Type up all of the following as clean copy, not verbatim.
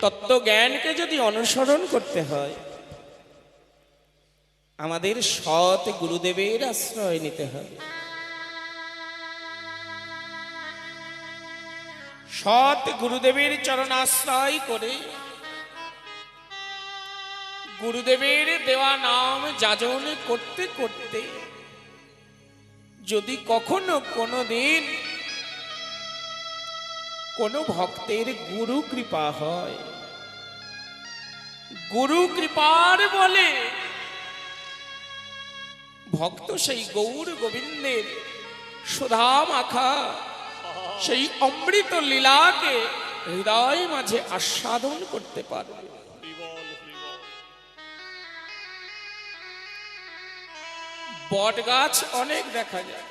তত্ত্বজ্ঞানকে যদি অনুসরণ করতে হয় আমাদের সৎ গুরুদেবের আশ্রয় নিতে হবে। সৎ গুরুদেবের চরণাশ্রয় করে গুরুদেবের দেওয়া নাম যাজন করতে করতে যদি কখনো কোনো দিন কোনো ভক্তের গুরু কৃপা হয়, গুরু কৃপার বলে ভক্ত সেই গৌর গোবিন্দের সুধা মাখা সেই অমৃত লীলাকে হৃদয় মাঝে আস্বাদন করতে পারবে। বট গাছ অনেক দেখা যায়,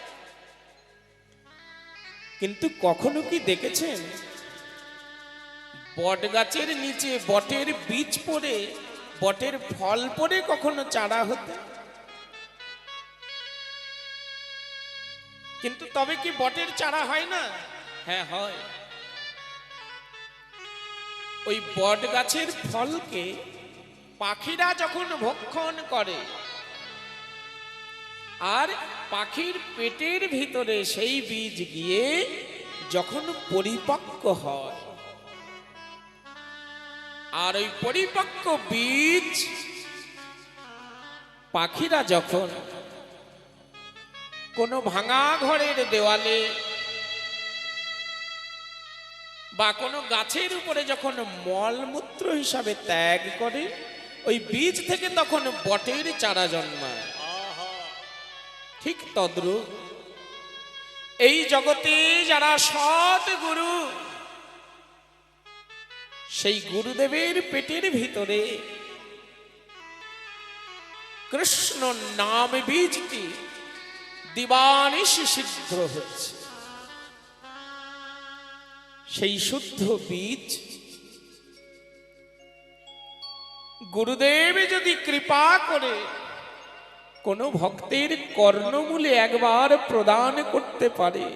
কিন্তু কখনো কি দেখেছেন বট গাছের নিচে বটের বীজ পড়ে বটের ফল পড়ে কখনো চারা হতে? কিন্তু তবে কি বটের চারা হয় না? হ্যাঁ হয়। ওই বট গাছের ফলকে পাখিরা যখন ভক্ষণ করে আর পাখির পেটের ভিতরে সেই বীজ গিয়ে যখন পরিপক্ক হয় আর ওই পরিপক্ক বীজ পাখিরা যখন কোনো ভাঙা ঘরের দেওয়ালে বা কোনো গাছের উপরে যখন মলমূত্র হিসাবে ত্যাগ করে ওই বীজ থেকে তখন বটের চারা জন্মায়। ঠিক তদ্রূপ এই জগতে যারা সৎ গুরু সেই গুরুদেবের পেটের ভিতরে কৃষ্ণ নাম বীজটি দিবানিশি সিদ্ধ হচ্ছে। সেই শুদ্ধ বীজ গুরুদেব যদি কৃপা করে কোনো ভক্তের কর্ণমূলে একবার প্রদান করতে পারে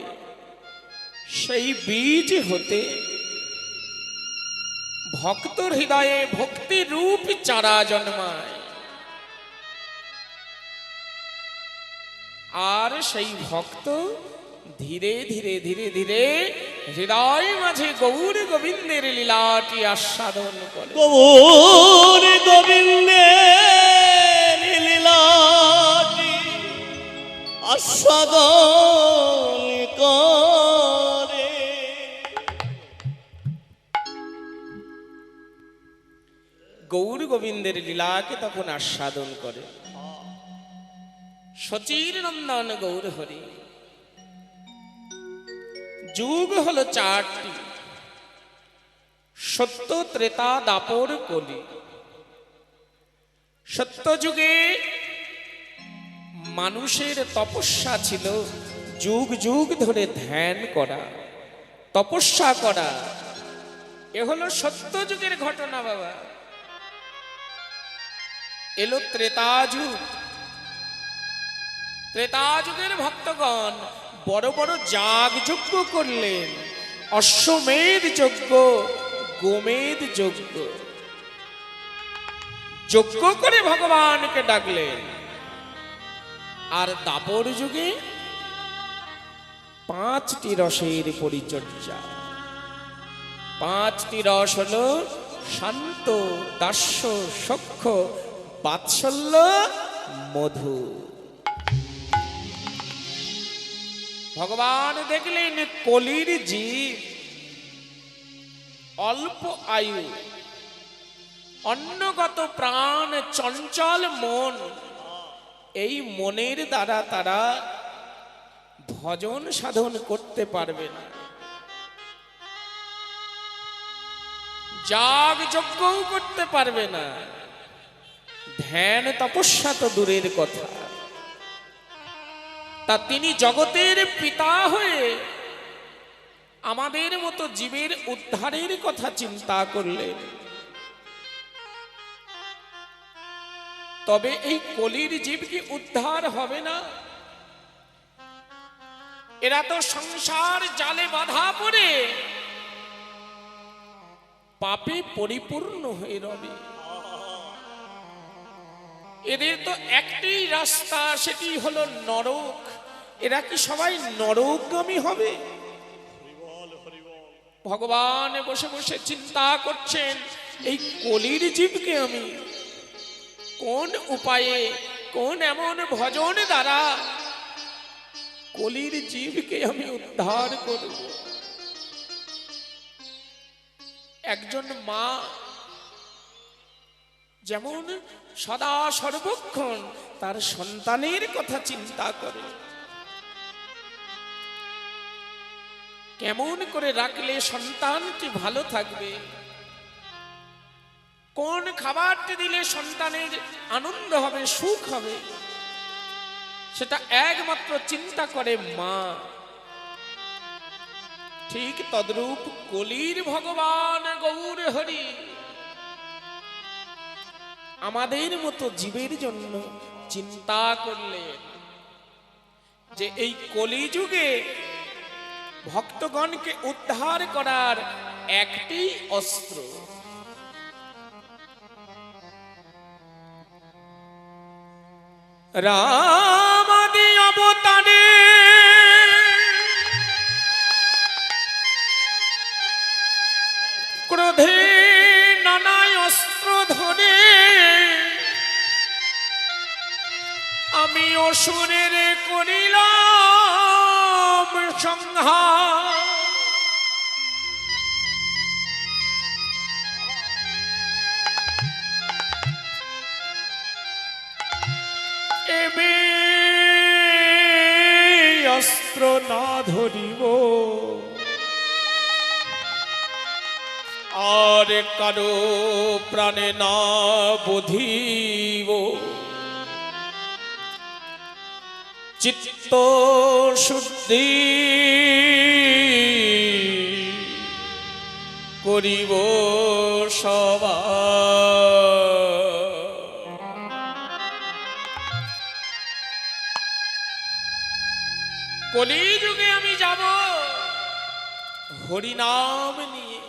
সেই বীজ হতে ভক্তর হৃদয়ে ভক্তি রূপ চারা জন্মায়। আর সেই ভক্ত ধীরে ধীরে ধীরে ধীরে হৃদয় মাঝে গৌর গোবিন্দের লীলাটি আস্বাদন করে। গৌর গোবিন্দের লীলাটি আস্বাদন করে। গৌর গোবিন্দের লীলাকে তখন আস্বাদন করে। সচির নন্দন গৌর হরি। যুগ হলো চারটি, সত্য ত্রেতা দাপর কলি। সত্য যুগে মানুষের তপস্যা ছিল যুগ যুগ ধরে ধ্যান করা, তপস্যা করা। এ হলো সত্য যুগের ঘটনা বাবা। এলো ত্রেতা যুগ। ত্রেতা যুগের ভক্তগণ বড় বড় যাগ যজ্ঞ করলেন, অশ্বমেধ যজ্ঞ, গোমেধ যজ্ঞ। যজ্ঞ করে ভগবানকে ডাকলেন। আর দাপর যুগে 5টি রসের পরিচর্যা। 5টি রস হলো শান্ত, দাস্য, সখ্য, বাৎসল্য, মধু। ভগবান দেখলেন কলির জীব অল্প আয়ু, অন্নগত প্রাণ, চঞ্চল মন। এই মনের দ্বারা তারা ভজন সাধন করতে পারবে না, যাগ যজ্ঞও করতে পারবে না, ধ্যান তপস্যা তো দূরের কথা। তা তিনি জগতের পিতা হয়ে আমাদের মতো জীবের উদ্ধারের কথা চিন্তা করলেন। তবে এই কলির জীব কি উদ্ধার হবে না? এরা তো সংসার জালে বাঁধা পড়ে পাপে পরিপূর্ণ হয়ে রবে। এদের তো একটি রাস্তা, সেটি হলো নরক। এরা কি সবাই নরকগামী হবে? ভগবান বসে বসে চিন্তা করছেন, এই কলির জীবকে আমি কোন উপায়ে, কোন এমন ভজন দ্বারা কলির জীবকে আমি উদ্ধার করব। একজন মা যেমন সদা সর্বক্ষণ তার সন্তানের কথা চিন্তা করে, কেমন করে রাখলে সন্তানটি ভালো থাকবে, কোন খাবারটি দিলে সন্তানের আনন্দ হবে, সুখ হবে, সেটা একমাত্র চিন্তা করে মা। ঠিক তদ্রূপ কলির ভগবান গৌর হরি আমাদের মতো জীবের জন্য চিন্তা করলেন যে এই কলিযুগে ভক্তগণকে উদ্ধার করার একটি অস্ত্র, রামাদি অবতারে ক্রোধে নানা অস্ত্র ধরে আমি অসুরের করিলাম সংহার। এবে অস্ত্র না ধরিব আর কারো প্রাণে না বধিব, চিত্ত শুদ্ধি করিব সবার। কলিযুগে আমি যাব হরিনাম নিয়ে,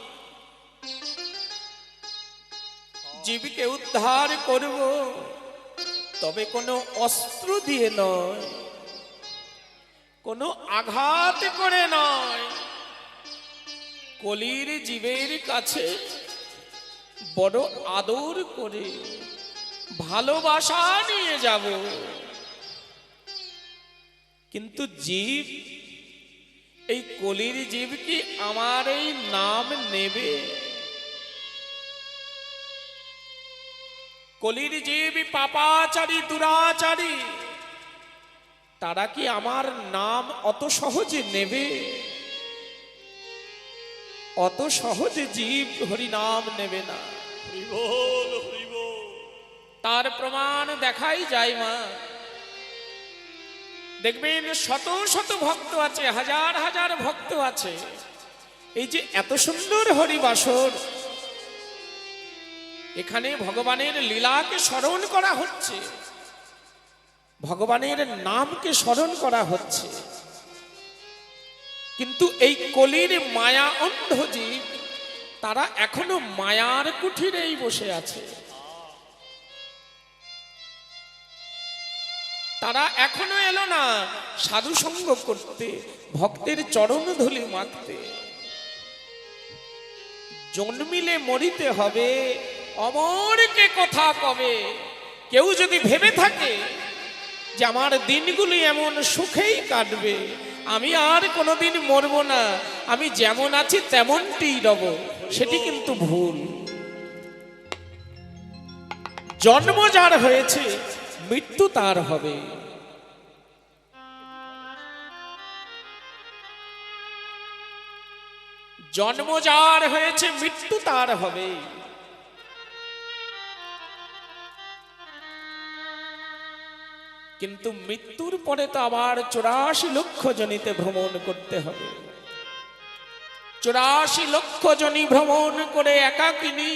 জীবকে উদ্ধার করব, তবে কোনো অস্ত্র দিয়ে নয়, কোনো আঘাত করে নয়। কলির জীবের কাছে বড় আদর করে ভালোবাসা নিয়ে যাব। কিন্তু জীব, এই কলির জীব কি আমার এই নাম নেবে? কলির জীব পাপাচারী, দুরাচারী, তারা কি আমার নাম অত সহজে নেবে? অত সহজে জীব হরি নাম নেবে না। তার প্রমাণ দেখাই যায় মা। দেখবেন শত শত ভক্ত আছে, হাজার হাজার ভক্ত আছে, এই যে এত সুন্দর হরিবাসর, এখানে ভগবানের লীলাকে স্মরণ করা হচ্ছে, ভগবানের নামকে স্মরণ করা হচ্ছে, কিন্তু এই কলির মায়া অন্ধ জীব তারা এখনো মায়ার কুঠিরেই বসে আছে। তারা এখনো এলো না সাধু সঙ্গ করতে, ভক্তের চরণ ধুলি মাখতে। জন্মিলে মরিতে হবে, অমরকে কথা কবে। কেউ যদি ভেবে থাকে যে আমার দিনগুলি এমন সুখেই কাটবে, আমি আর কোনোদিন মরব না, আমি যেমন আছি তেমনটিই রব, সেটি কিন্তু ভুল। জন্ম যার হয়েছে মৃত্যু তার হবে। জন্ম যার হয়েছে মৃত্যু তার হবে। কিন্তু মৃত্যুর পরে তো আবার 84 লক্ষ জনিতে ভ্রমণ করতে হবে। 84 লক্ষ জনি ভ্রমণ করে একাকিনী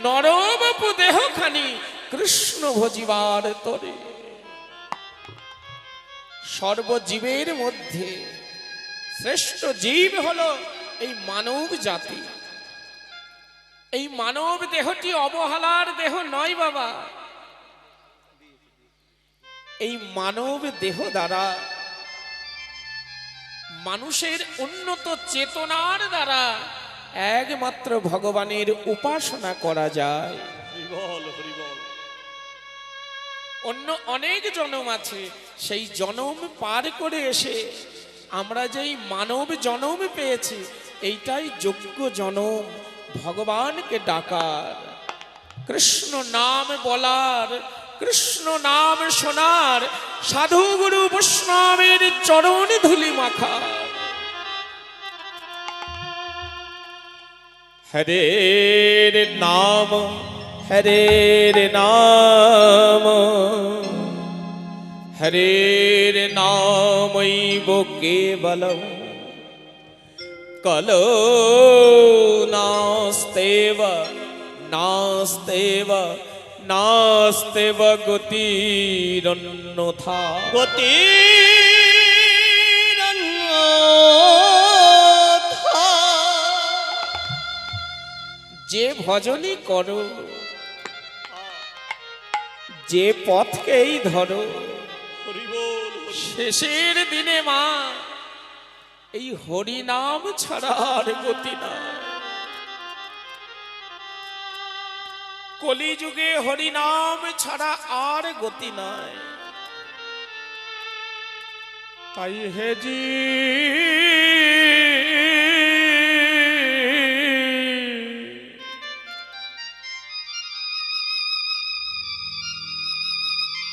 নরবপু দেহখানি কৃষ্ণ ভজিবার তরে। সর্বজীবের মধ্যে শ্রেষ্ঠ জীব হলো এই মানব জাতি। এই মানব দেহটি অবহেলার দেহ নয় বাবা। এই মানব দেহ দ্বারা মানুষের উন্নত চেতনার দ্বারা একমাত্র ভগবানের উপাসনা করা যায়। হরিবল হরিবল। অন্য অনেক জনম আছে, সেই জনম পার করে এসে আমরা যেই মানব জনম পেয়েছি, এইটাই যোগ্য জনম ভগবানকে ডাকার, কৃষ্ণ নাম বলার, কৃষ্ণ নাম শোনার, সাধু গুরু বৈষ্ণবের চরণ ধুলি মাখার। হরের নাম হরের নাম হরের নামৈব কেবলম কলো নাস্তেব নাস্তেব নাস্তেব গতিরন্যথা। যে ভজনই করো, যে পথকেই ধরো, শেষের দিনে মা এই হরি নাম ছাড়া আর গতি নাই। কলিযুগে হরি নাম ছাড়া আর গতি নাই। তাই হে জি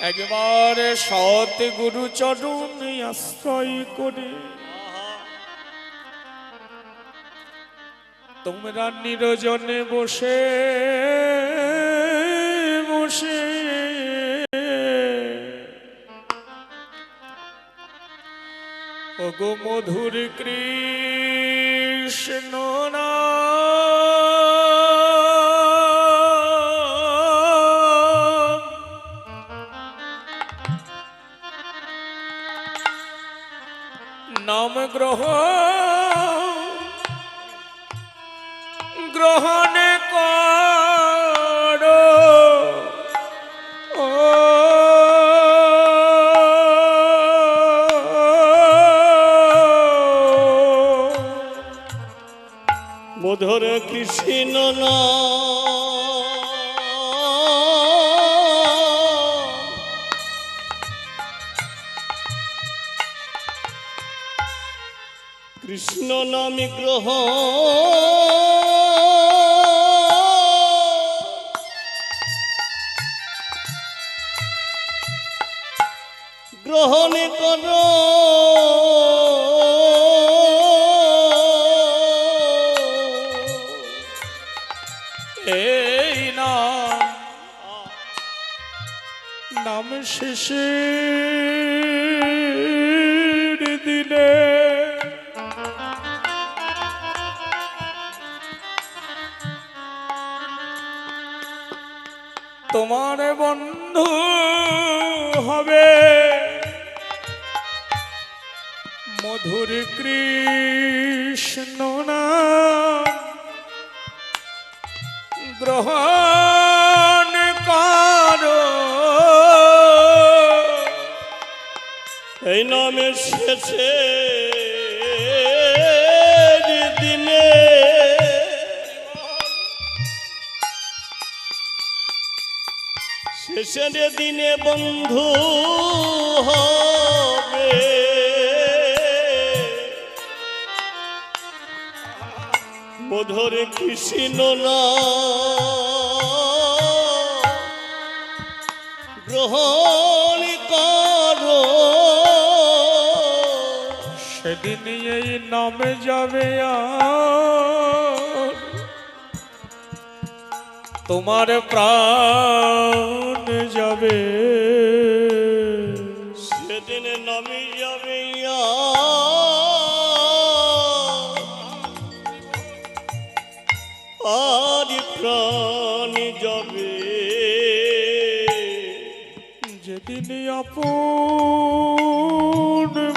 একবার সৎ গুরু চরণ আশ্রয় করে তোমরা নিরজনে বসে বসে ওগো মধুর কৃষ্ণ নাম গ্রহণ করো। ও মধুর কৃষ্ণ কৃষ্ণ নামে গ্রহণ করো। এই নাম শেষের দিনে তোমার বন্ধু হবে মধুর কৃষ্ণ নাম গ্রহণ করো। এই নামের শেষে দিনে শেষের দিনে বন্ধু হবে মধুর কৃষ্ণ গ্রহণ করো। সেদিন এই নামে যাবে আর তোমার প্রাণ যাবে। সেদিন নামে যাবে আর প্রাণ যাবে। যেদিন আপন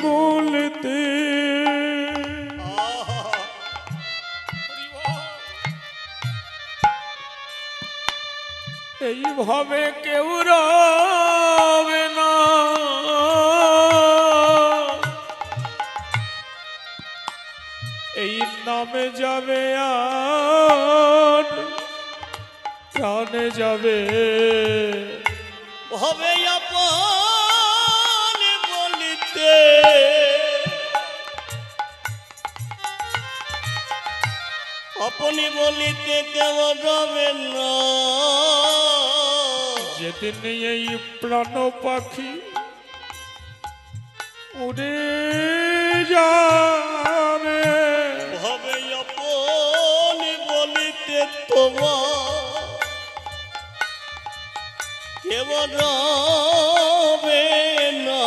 বলতে এইভাবে কেউ রবে না, এই নামে যাবে আর প্রাণে যাবে। হবে আপন বলিতে আপনি বলিতে কেউ রবে না, যেদিন এই প্রাণ পাখি উড়ে যাবে, হবে আপন বলিতে তোমার কেউ রবে না,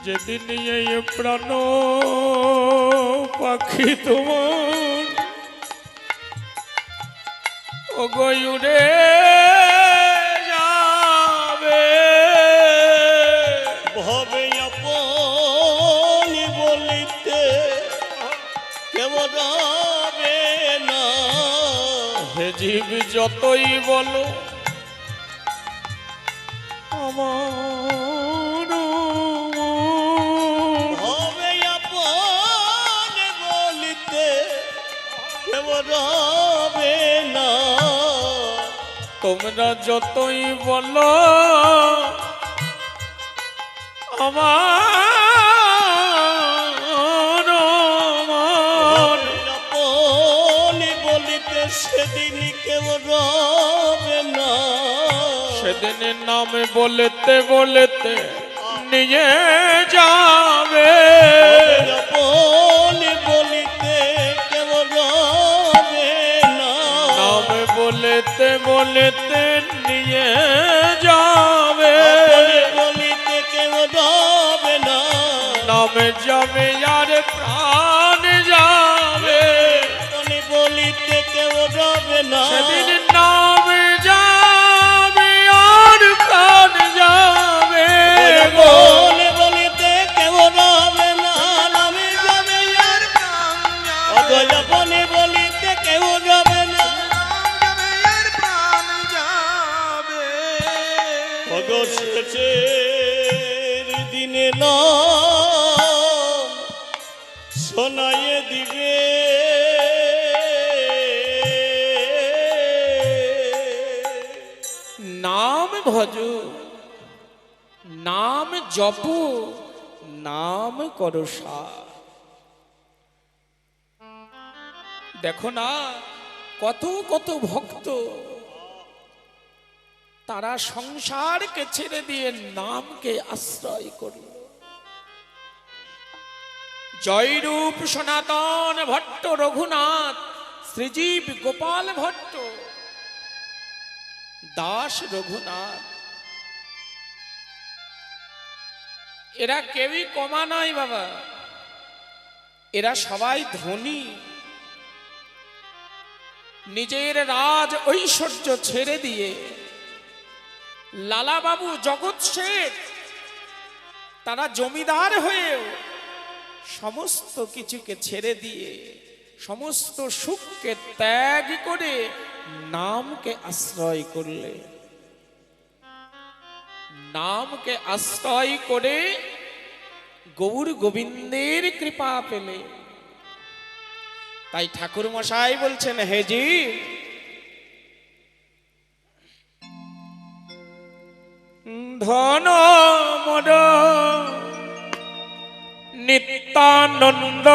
যেদিন এই প্রাণ পাখি তোমার ওগো উড়ে যাবে। হবে আপন বলিতে কেউ রবে না, হে জীব যতই বলো আমার হবে আপন বলিতে কেউ রবে না, তোমরা যতই বলো আমার হবে আপন বলিতে সেদিন কেউ রবে না, সেদিনের নামে বলতে বলতে নিয়ে যাবে। হবে আপন বলিতে কেউ রবে না, নাম বলতে বলতে নিয়ে যাবে। আপনি বলিতে কেউ রবে না, নাম যাবে আর প্রাণ যাবে। আপনি বলিতে কেউ রবে না, সেদিন নাম যাবে আর প্রাণ যাবে। আপনি বলিতে কেউ রবে না, নামে যাবে আর প্রাণ যাবে, আপনি বলিতে কেউ রবে না, শেষের দিনে নাম শোনায়ে দিবে, নাম ভজ, নাম জপ, নাম করো সার। দেখো না কত কত ভক্ত তারা সংসারকে ছেড়ে দিয়ে নামকে আশ্রয় করল। জয়রূপ সনাতন ভট্ট, রঘুনাথ, শ্রীজীব গোপাল ভট্ট, দাস রঘুনাথ, এরা কেউই কমা নয় বাবা, এরা সবাই ধনী। নিজের রাজ ঐশ্বর্য ছেড়ে দিয়ে লালাবাবু, জগৎ শেঠ, তারা জমিদার হয়েও সমস্ত কিছুকে ছেড়ে দিয়ে সমস্ত সুখকে ত্যাগ করে নামকে আশ্রয় করলে, নামকে আশ্রয় করে গৌর গোবিন্দের কৃপা পেলে। তাই ঠাকুর মশাই বলছেন, হে জি ধন মদ নিত্যানন্দ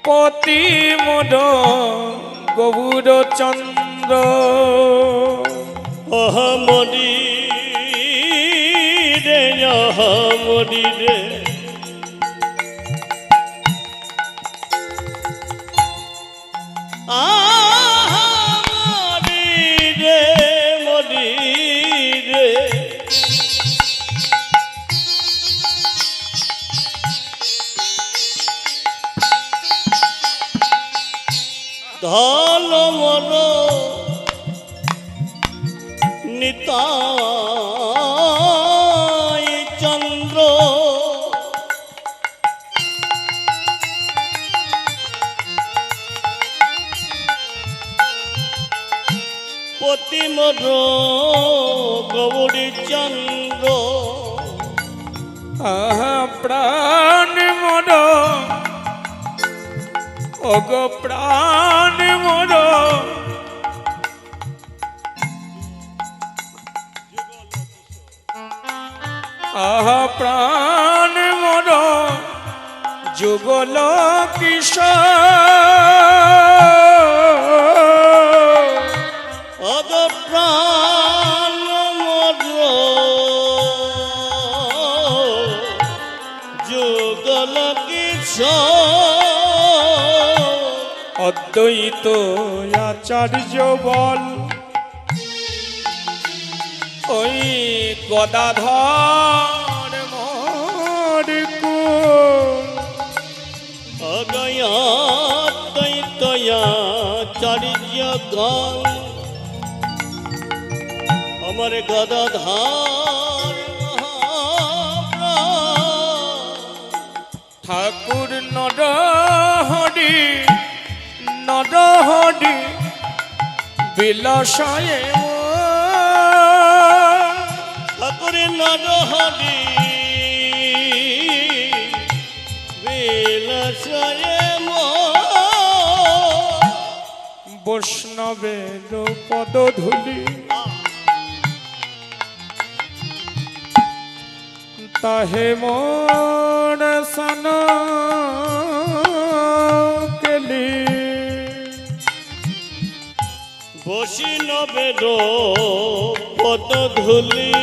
পতি মোদ গৌর চন্দ্র অহমরি রে, অহমরি রে, আহমরি রে, মরি রে, ধন মন নিতাই চন্দ্র অতি মর গৌরী চন্দ্র আহা প্রাণ মর ওগ প্রাণ মর আহা প্রাণ মর যুগল কিশোর অগ প্রাণ মর যুগল কিশোর অদ্বৈত আচার্য বল ওই গদাধর মোর কুল অগয়াচার্য গান আমার গদাধার ঠাকুর নরহরি নরহরি বিলাসয়ে ঠাকুর নরহরি বিলাসয়ে বৈষ্ণবের পদধূলি তাহে মোর সন কেলি বৈষ্ণবের পদধূলি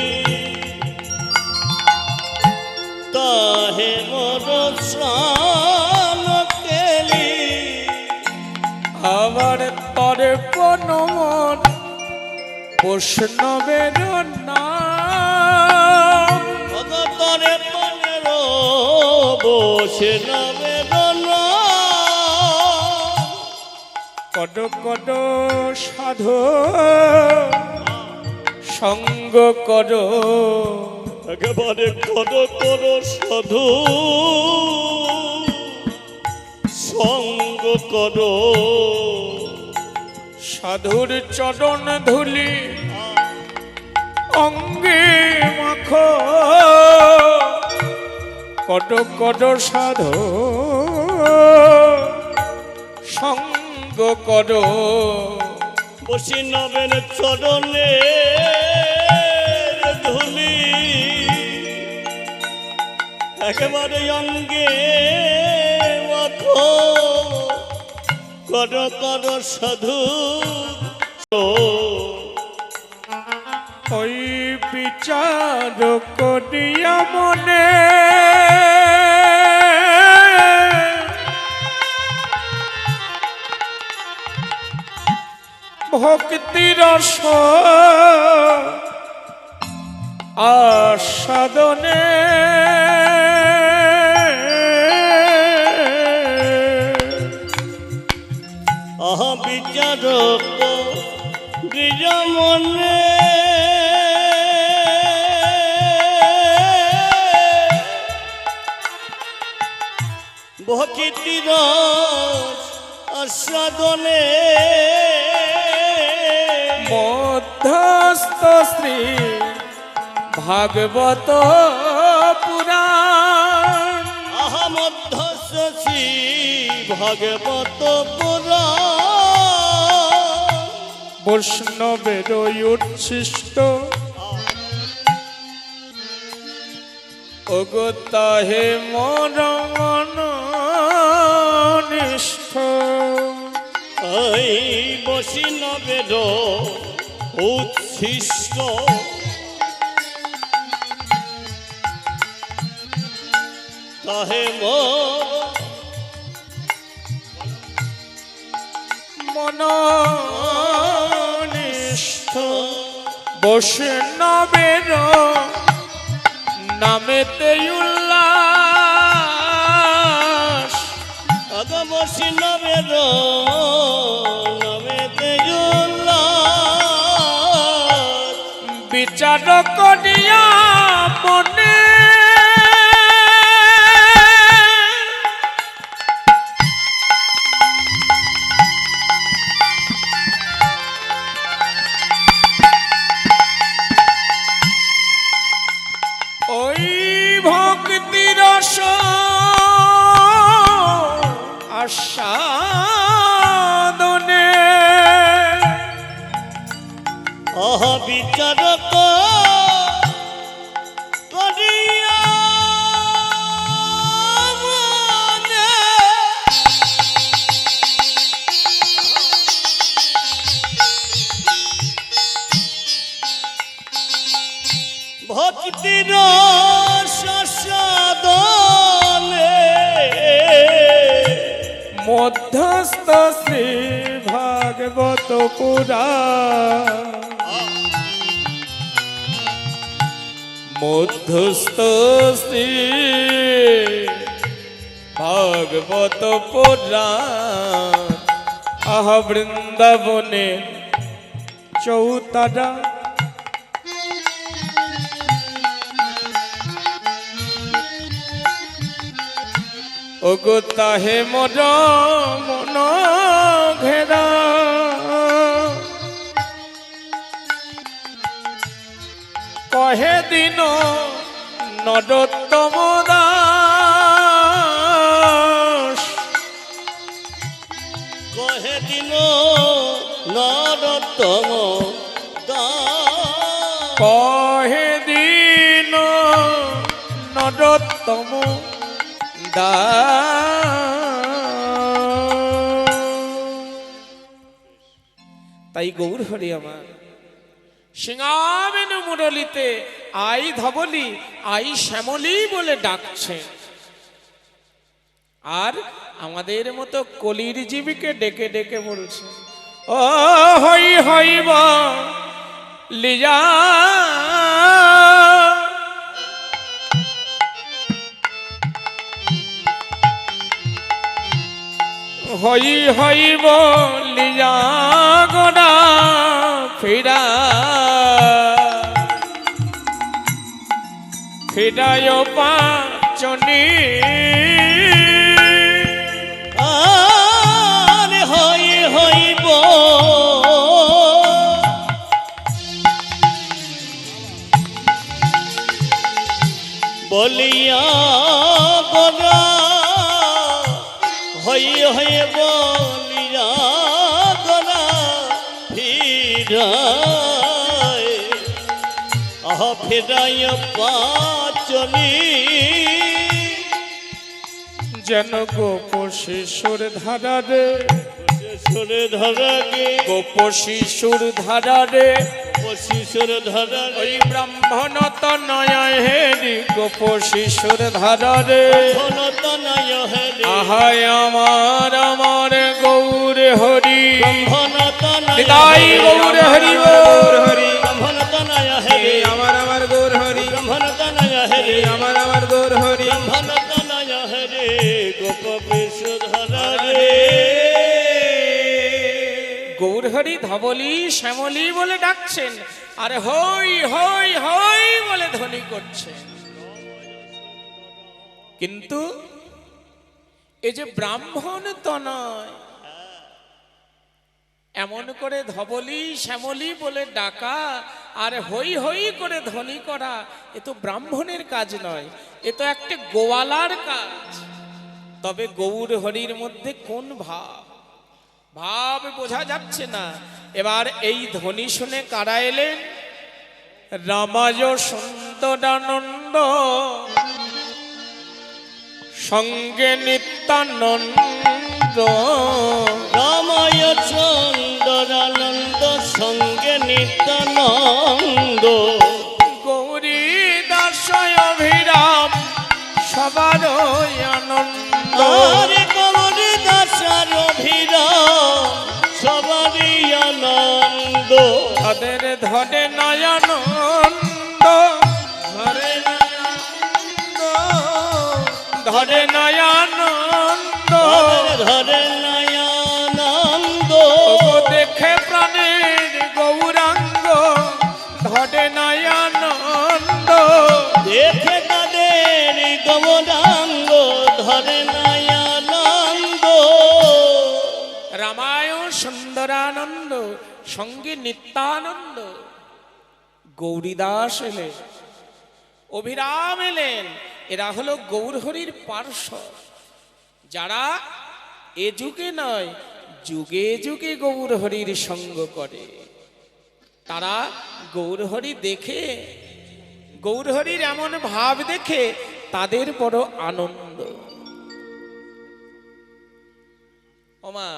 তাহে মোর স্নান কেলি আবার তরে পনমন বৈষ্ণবের নাম ভগতরে মনের বৈষ্ণবের কড কড সাধু সঙ্গ কর একেবারে কদ কর সাধু সঙ্গ কর সাধুর চরণ ধুলি অঙ্গে মাখ কড কড সাধু সঙ্গ কর বৈষ্ণবের চরণে ধুলি একেবারে অঙ্গে মাখো কর কর সাধু ওই বিচার করিয়া মনে ভক্তি রস আস্বাদনে আহা বিচারক গৃহ মনে ভক্তি রস আস্বাদনে মধ্যস্থ শ্রী ভাগবত পুরাণ আহা মধ্যস্থী ভাগবত পুরাণ বৈষ্ণবের উচ্ছিষ্ট ওগতাহে মন নিষ্ঠ এই বৈষ্ণবের উচ্ছিষ্ট তাহে মননিষ্ঠ বৈষ্ণবের নামেতে উল্লাস আগ বৈষ্ণবের নামেতে উল্লাস বিচার করিয়া মনে আস্বাদনে বিচার করিয়া মনে ভক্তির সাধনে মধ্যস্থ শ্রী ভাগবত পুরাণ মধ্যস্থ শ্রী ভাগবত পুরাণ আহা বৃন্দাবনে চৌতারা ওগো তাহে মর মন ঘেরা কহে দিন নরোত্তম দাস কহে দিন নরোত্তম দাস কহে দিন নরোত্তম তাই গৌর হরি আমার সিংহাবেনু মুরলিতে আই ধবলি আই শ্যামলি বলে ডাকছে আর আমাদের মতো কলির জীবীকে ডেকে ডেকে বলছে ও হই হইব লিজা হই হইব লিজা গোড়া ফিরা ফিরায় পাচনি আর হই হইব বলিয়া গোরা হই হই বলিয়া গোরা ফিরায় আহ ফিরায় পাচনি যেন গোপ শিশুর ধারারে শিশুর ধরাগে গোপ শিশুর ধারারে শিশুর ধরাগে ওই ব্রাহ্মণ তনয় হেরি গোপ শিশুর ধারারে ঘনতনয় হেরে আহায় আমার আমার গৌর হরি ঘনতনয় নিতাই গৌর হরি গৌর হরি ঘনতনয় হেরে আমার গৌর হরি ঘনতনয় হেরে আমার গৌর হরি ঘনতনয় হেরে গোপ বিশুধরে গৌর হরি ধবলি শ্যামলি বলে ডাকছেন আর হই হই হই বলে ধ্বনি করছেন কিন্তু এই যে ব্রাহ্মণ তো নয় এমন করে ধবলি শ্যামলি বলে ডাকা আর হই হই করে ধ্বনি করা এ তো ব্রাহ্মণের কাজ নয় এ তো একটা গোয়ালার কাজ তবে গৌর হরির মধ্যে কোন ভাব ভাব বোঝা যাচ্ছে না এবার এই ধ্বনি শুনে কারা এলেন রামায় সুন্দরানন্দ সঙ্গে নিত্যানন্দ রামায় চন্দরানন্দ সঙ্গে নিত্যানন্দ গৌরী দাসয় অভিরাম সবার আনন্দ আরে গৌরী দাসার অভিরাম সবারই আনন্দ তাদের ধরে নয়ানন্দ ধরে নয়ানন্দ ধরে নয়ানন্দ ধরে নয়ানন্দ ওগো দেখে প্রাণের গৌরাঙ্গ ধরে নয়ানন্দ দেখে তাদের গৌরাঙ্গ ধরে নয়ানন্দ রামায়ণ সুন্দরানন্দ সঙ্গে নিত্যানন্দ গৌরীদাস এলেন অভিরাম এলেন এরা হলো গৌরহরির পার্শ্বদ যারা এ যুগে নয়, যুগে যুগে গৌর হরির সঙ্গ করে। তারা গৌর হরি দেখে, গৌর হরির এমন ভাব দেখে তাদের বড় আনন্দ। ওমা,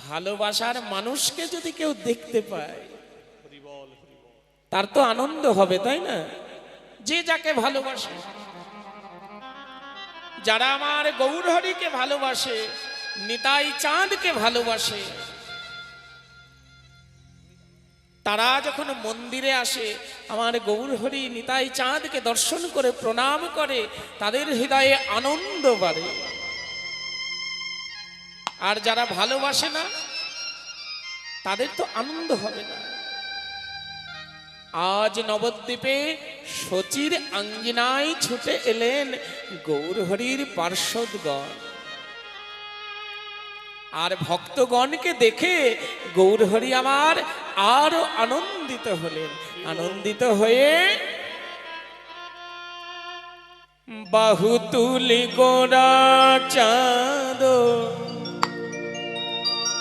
ভালোবাসার মানুষকে যদি কেউ দেখতে পায় তার তো আনন্দ হবে, তাই না? যে যাকে ভালোবাসে, যারা আমার গৌর হরিকে ভালোবাসে, নিতাই চাঁদকে ভালোবাসে, তারা যখন মন্দিরে আসে আমার গৌর হরি নিতাই চাঁদকে দর্শন করে প্রণাম করে, তাদের হৃদয়ে আনন্দ বাড়ে। আর যারা ভালোবাসে না তাদের তো আনন্দ হবে না। আজ নবদ্বীপে শচীর আঙ্গিনায় ছুটে এলেন গৌর হরির পার্ষদগণ, আর ভক্তগণকে দেখে গৌর হরি আমার আরো আনন্দিত হলেন। আনন্দিত হয়ে বাহু তুলি গোরা চাঁদ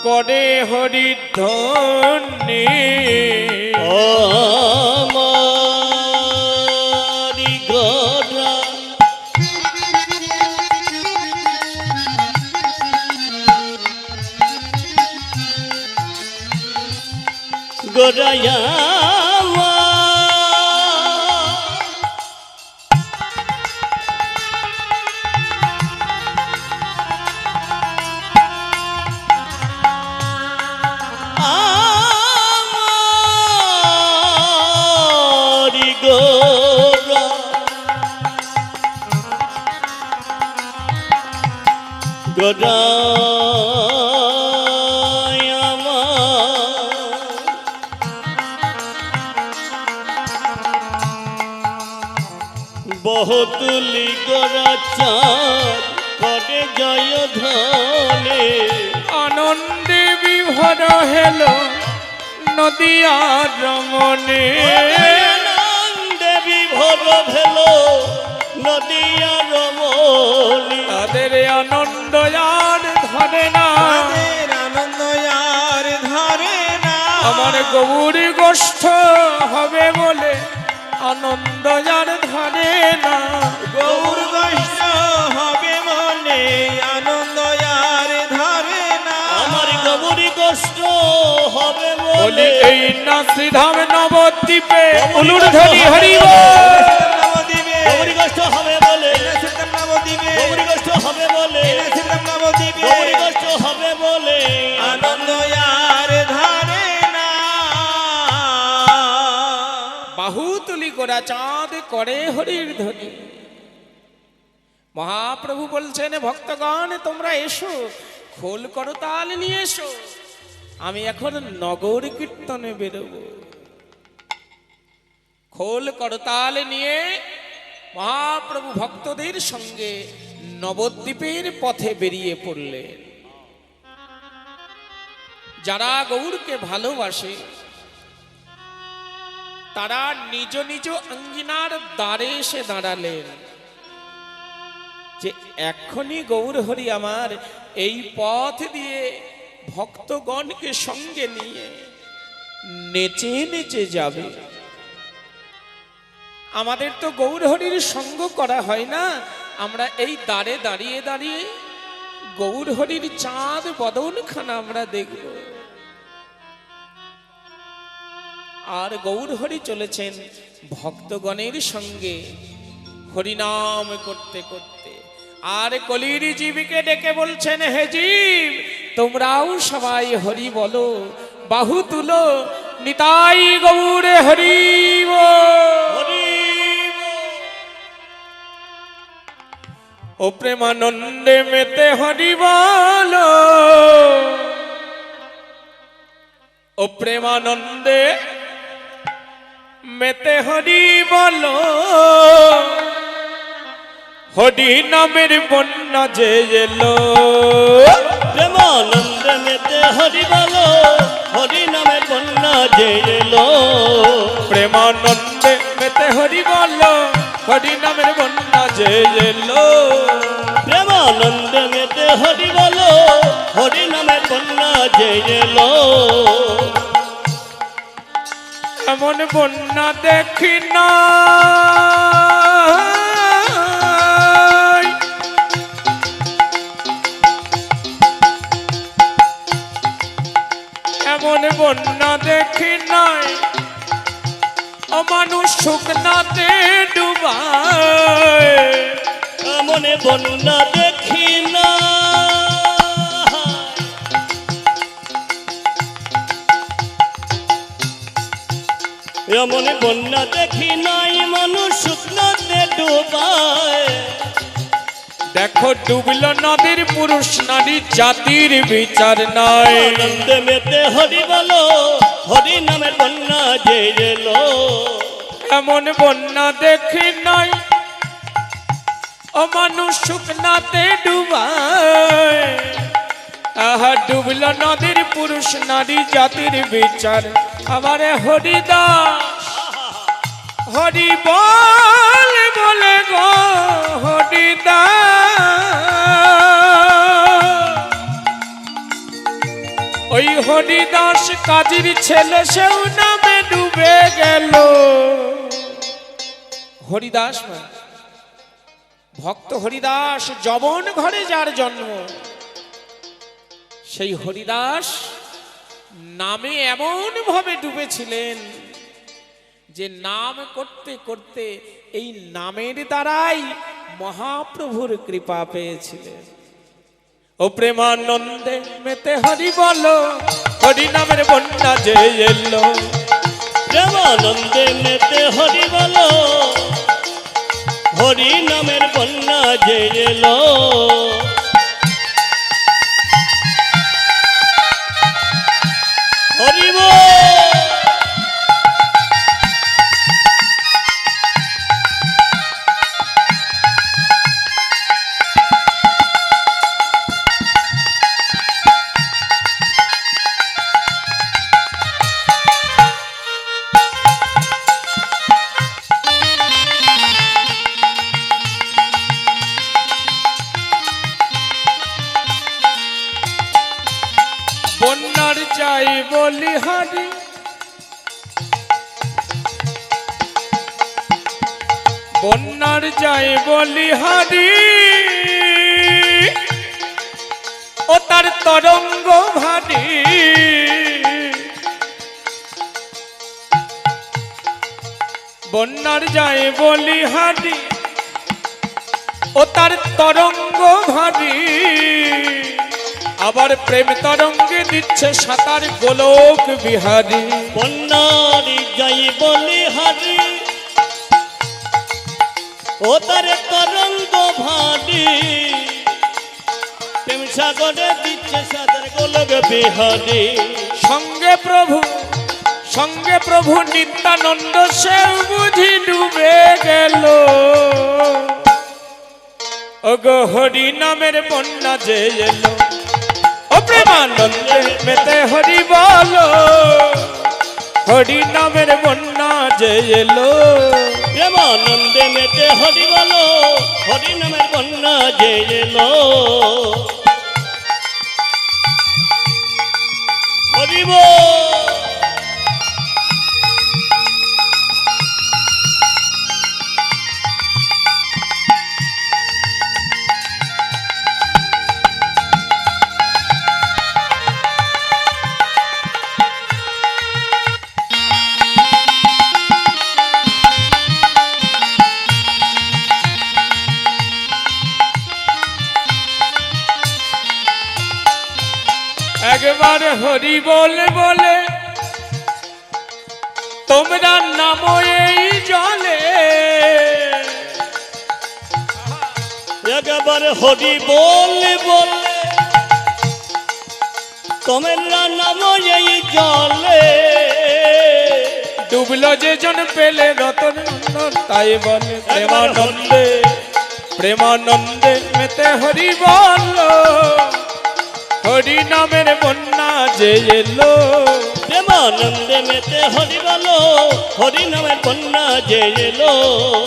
করে হরি ধন্যে আমারি গোরা গোরায়া বহুতুলি গোরা চাঁদ করে জয় ধনে আনন্দে বিভোর হেল নদিয়ার রমণে আনন্দে বিভোর ভেল নদিয়া রমণী তাদের আনন্দ আর ধরে না, আনন্দ আর ধরে না। আমার গৌরী গোষ্ঠ হবে বলে আনন্দ আর ধরে না। গৌর গোষ্ঠ হবে মনে আনন্দ আর ধরে না। আমার গৌরী গোষ্ঠ হবে বলে বলে এই নাসিধাম নবদ্বীপে উলুর ধ্বনি হরিব। নবদ্বীপে গৌরী গোষ্ঠ হবে বলে নবদ্বীপে গৌরী গোষ্ঠ হবে বলে নবদ্বীপে গৌরী গোষ্ঠ হবে বলে আনন্দ আর ধরে না। বাহু তুলি গোরা চাঁদ করে হরির ধ্বনি। মহাপ্রভু বলছেন, ভক্তগণ তোমরা এসো, খোল করতাল নিয়ে এসো, আমি এখন নগর কীর্তনে বেরোব। খোল করতাল নিয়ে মহাপ্রভু ভক্তদের সঙ্গে নবদ্বীপের পথে বেরিয়ে পড়লেন। যারা গৌরকে ভালোবাসে তারা নিজ নিজ আঙ্গিনার দ্বারে এসে দাঁড়ালেন যে এখনই গৌর হরি আমার এই পথ দিয়ে ভক্তগণকে সঙ্গে নিয়ে নেচে নেচে যাবে। আমাদের তো গৌর হরির সঙ্গ করা হয় না, আমরা এই দ্বারে দাঁড়িয়ে দাঁড়িয়ে গৌর হরির চাঁদ বদনখানা আমরা দেখব। আর গৌর হরি চলেছেন ভক্তগণের সঙ্গে হরিনাম করতে করতে। আর কলির জীবকে ডেকে বলছেন, হে জীব তোমরাও সবাই হরি বলো, বাহু তুলো, নিতাই গৌরে হরি ও প্রেমানন্দে মেতে হরি বলো, ও প্রেমানন্দে মেতে হরি বলো, হরি নামের বন্যা যে এলো। প্রেমানন্দে মেতে হরি বলো, হরি নামের বন্যা যে এলো। প্রেমানন্দে মেতে হরি বলো, হরি নামের বন্যা যে এলো। প্রেমানন্দে মেতে হরি বলো, বন্যা যে এলো এমন বন্যা দেখি না এমন বন্যা দেখি নাই অমানুষ শুকনাতে ডুবায় এমন বন্যা দেখি না এমন বন্যা দেখি নাই মানুষ শুকনাতে ডুবায় দেখো ডুবল নদীর পুরুষ নারী জাতির বিচার নাই আনন্দে মেতে হরি বলো হরি নামের বন্যা যে এলো এমন বন্যা দেখি নাই অমানুষ শুকনাতে ডুবায় আহা ডুবল নদীর পুরুষ নারী জাতির বিচার আবার হরিদাস হরি বলে বলে গো হরিদাস ওই হরিদাস কাজীর ছেলে সেও নামে ডুবে গেল হরিদাস মানে ভক্ত হরিদাস যবন ঘরে যার জন্ম সেই হরিদাস নামে এমন ভাবে ডুবেছিলেন যে নাম করতে করতে এই নামের দ্বারাই মহাপ্রভুর কৃপা পেয়েছিলেন ও প্রেমানন্দে মেতে হরি বলো হরি নামের বন্যা যে এলো প্রেমানন্দে মেতে হরি বলো হরি নামের বন্যা যে এলো হরি বল বন্যার চাই বলি হারি বন্যার যাই বলি হারি ও তার তরঙ্গ ভারী বন্যার যাই বলি হারি ও তার তরঙ্গ ভারী আবার প্রেম তরঙ্গে দিচ্ছে সাঁতার গোলক বিহারী বন্যারি যাই বলি হারি ও তার তরঙ্গ ভারী প্রেম সাগরে দিচ্ছে সাঁতার গোলক বিহারী সঙ্গে প্রভু নিত্যানন্দ সে বুঝি ডুবে গেল ওগো হরি নামের বন্যা যে এলো ও প্রেমানন্দে মেতে হরি বলো হরি নামের বন্যা যে এলো প্রেমানন্দে মেতে হরি বলো হরি নামের বন্যা যে এলো হরি বল একবার হরি বলে বলে তোমরা নামো এই জলে একবার হরি বলে বলে তোমরা নাম এই জলে ডুবলো যে জন পেলে রতন নন্দন তাই বলে প্রেমানন্দে প্রেমানন্দে মেতে হরি বলো হরি নামের বন্যা যে এলো প্রেমানন্দে মেতে হরি বলো হরি নামের বন্যা যে এলো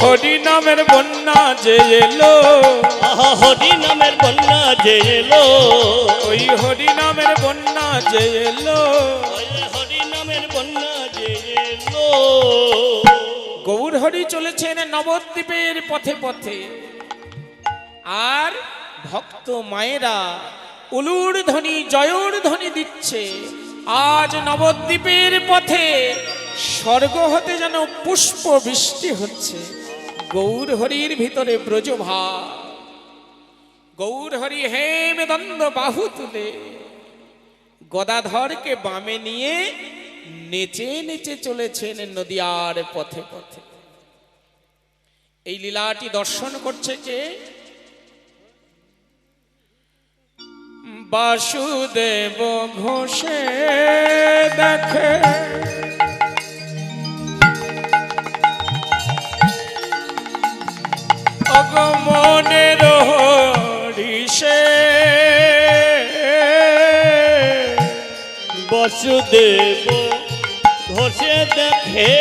হরি নামের বন্যা যে এলো আহা হরি নামের বন্যা যে এলো ওই হরি নামের বন্যা যে এলো, ওই হরি নামের বন্যা যে এলো। গৌর হরি চলেছেন নবদ্বীপের পথে পথে, আর ভক্ত মায়েরা উলুর ধ্বনি জয়র ধ্বনি দিচ্ছে। আজ নবদ্বীপের পথে স্বর্গ হতে যেন পুষ্প বৃষ্টি হচ্ছে। গৌর হরির ভিতরে ব্রজভাব, গৌর হরি হেম দন্দ বাহু তুলে গদাধরকে বামে নিয়ে নেচে নেচে চলেছেন নদিয়ার পথে পথে। এই লীলাটি দর্শন করছে কে? বাসুদেব ঘোষে দেখে অগমনের হরিষে, বাসুদেব ঘোষে দেখে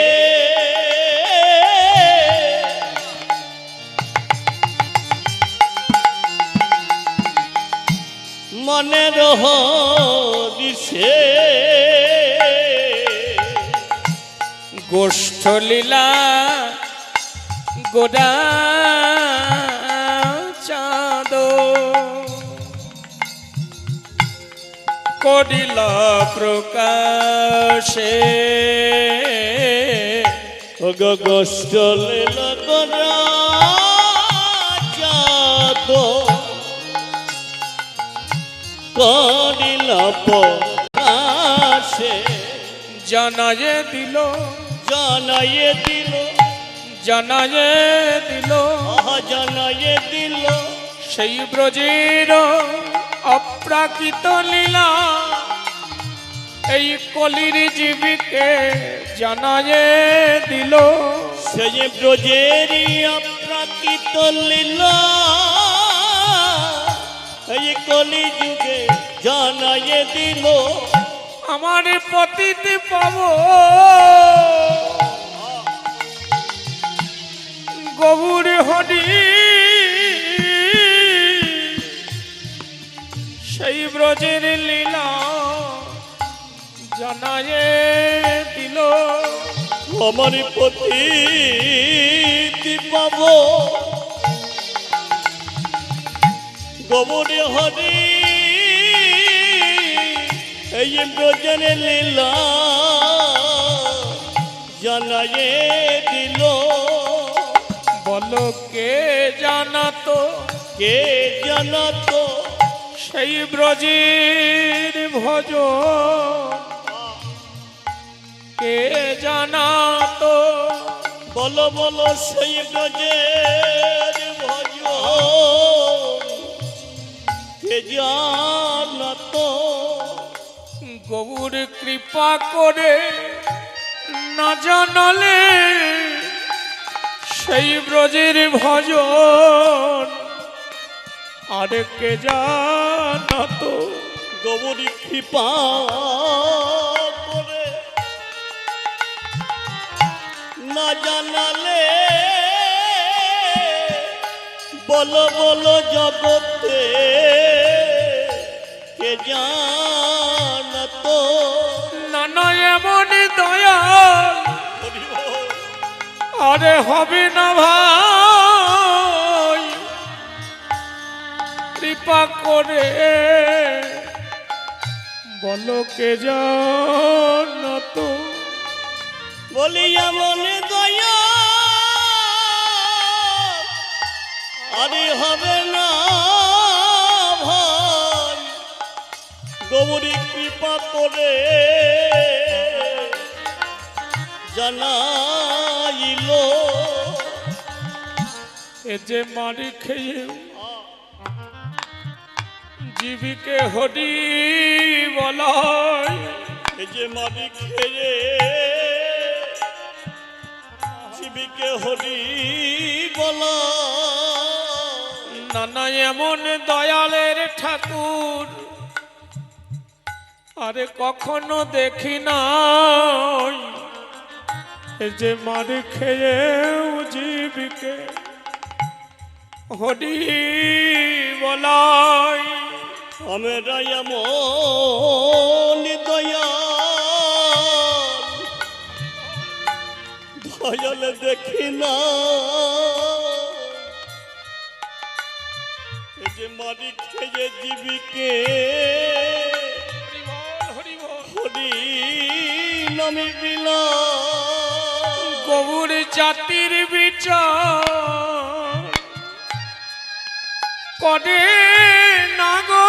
মনের হরিষে, গোষ্ঠ লীলা গোডা চাঁদ করিল প্রকাশে, গোষ্ঠ লীলা গোরা চাঁদ করিল প্রকাশে, জানায়ে দিল জানাইয়ে দিল, জানায়ে দিল জানাইয়ে দিল সেই ব্রজের অপ্রাকৃত লীলা, এই কলির জীবিকে জানায়ে দিল। সেই ব্রজেরই অপ্রাকৃত লীলা, এই কলি যুগে জানাইয়ে দিল। আমার পতিতে পাব গৌর হরি, সেই ব্রজের লীলা জানায়ে দিল। আমার পতি পাব গোবরে হরি, এই ব্রজের লীলা জানাইয়ে দিল। বলো কে জানাতো, কে জানাতো সেই ব্রজের ভজ, কে জানাতো? বলো বলো সেই ব্রজের ভজ, কে জানাতো? গৌর কৃপা করে না জানালে সেই ব্রজের ভজন আর কে জানাতো? গৌরী কৃপা করে না জানালে, বলো বলো জগতে কে জানাতো? নানা এমন দয়াল আরে হবে না ভাই, কৃপা করে বলো কে জানাতো? বলি এমন দয়া আরে হবে না ভাই, গৌরী কৃপা করে জানাইল। এ যে মারি খেয়ে জীবিকে হরি বলায়, এই যে মারি খেয়ে জীবিকে হরি বলা, নানা এমন দয়ালের ঠাকুর আরে কখনো দেখি নাই। এ যে মারি খেয়েও জীবিকে হরি বলাই আমরা এমন দয়াল দেখি না, এই যে মারি খেয়ে জীবিকে হরি বল হরি নামে বিলা গৌর জাতির বিচার করে না গো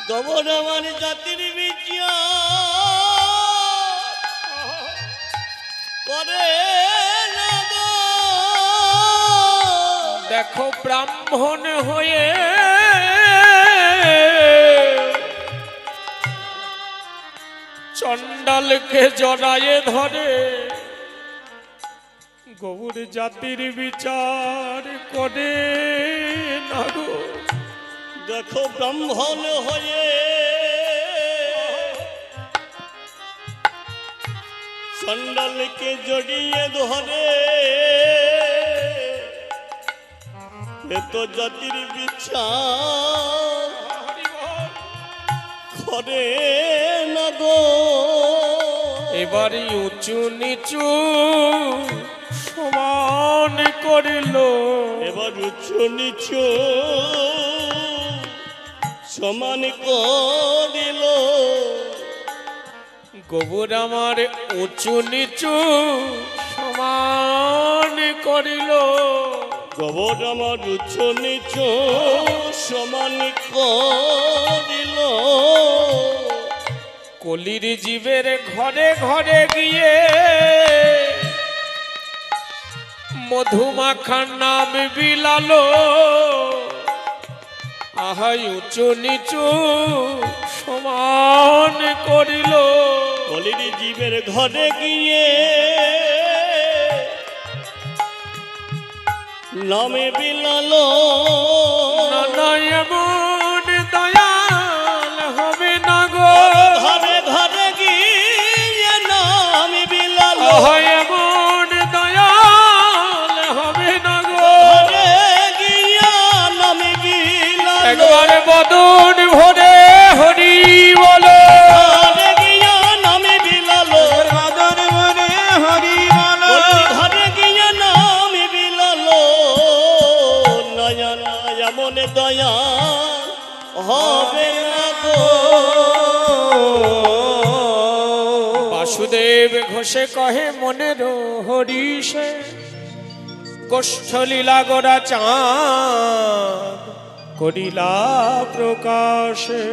গবর আমার জাতির বিচার করে না গো। দেখো ব্রাহ্মণ হয়ে চণ্ডালকে জড়ায়ে ধরে গৌর জাতির বিচার করে না গো। দেখো ব্রাহ্মণ হয়ে চণ্ডালকে জড়িয়ে ধরে, এ তো জাতির বিচার করে না গো। এবারে উঁচু নিচু সমান করিল, এবার উঁচু নিচু সমান করিল, গোবর আমার উঁচু নিচু সমান করিল। গবর আমার উঁচু নিচু সমান করিল। কলির জীবের ঘরে ঘরে গিয়ে মধুমাখার নাম বিলালো, আহাই উঁচু নিচু সমান করিল। কলির জীবের ঘরে গিয়ে নামে বিলালো, নানা এমন দয়াল হবে না গো। ঘরে ঘরে গিয়ে নামে বিলালো, আহাই এমন দয়াল হবে না গো। ঘরে গিয়ে নামে বিলালো, একবার বদন ভরে হরি বলো, ঘরে গিয়ে নামে বিলালো, বাদর মনে হরি বল ঘরে গিয়ে নামে বিলালো। নয়া নয়া মনে দয়া হবে না গো। বাসুদেব ঘোষে কহে মনের হরিষে, গোষ্ঠলীলা গোরা চাঁদ করিলা প্রকাশে।